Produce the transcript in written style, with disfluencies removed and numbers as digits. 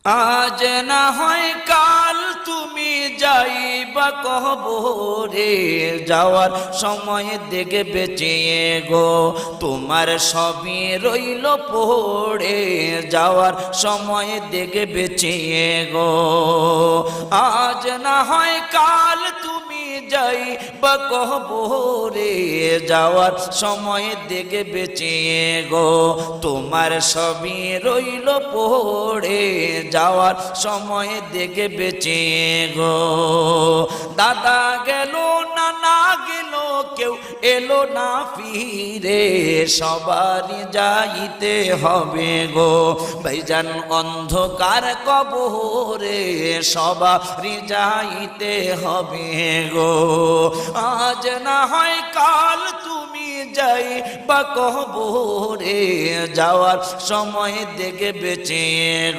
আজ না হয় কাল তুমি যাইবা কবরে, যাওয়ার সময় দেখে বেঁচিয়ে গো তোমার সবই রইল পড়ে, যাওয়ার সময় দেখে বেঁচিয়ে গো। আজ না হয় কাল তুমি যাইবা কবরে, যাওয়ার সময় দেখে বেঁচিয়ে গো তোমার সবই রইল পড়ে, যাওয়ার সময় দেখে বেঁচিয়ে গো। দাদা গেল নানা গেল কেউ এলো না ফিরে, সবারই যাইতে হবে গো ভাইজান অন্ধকার কবরে, সবারই যাইতে হবে গো। আজ না হয় কাল তুমি যাইবা কবরে, যাওয়ার সময় দেখে বেঁচিয়ে গো।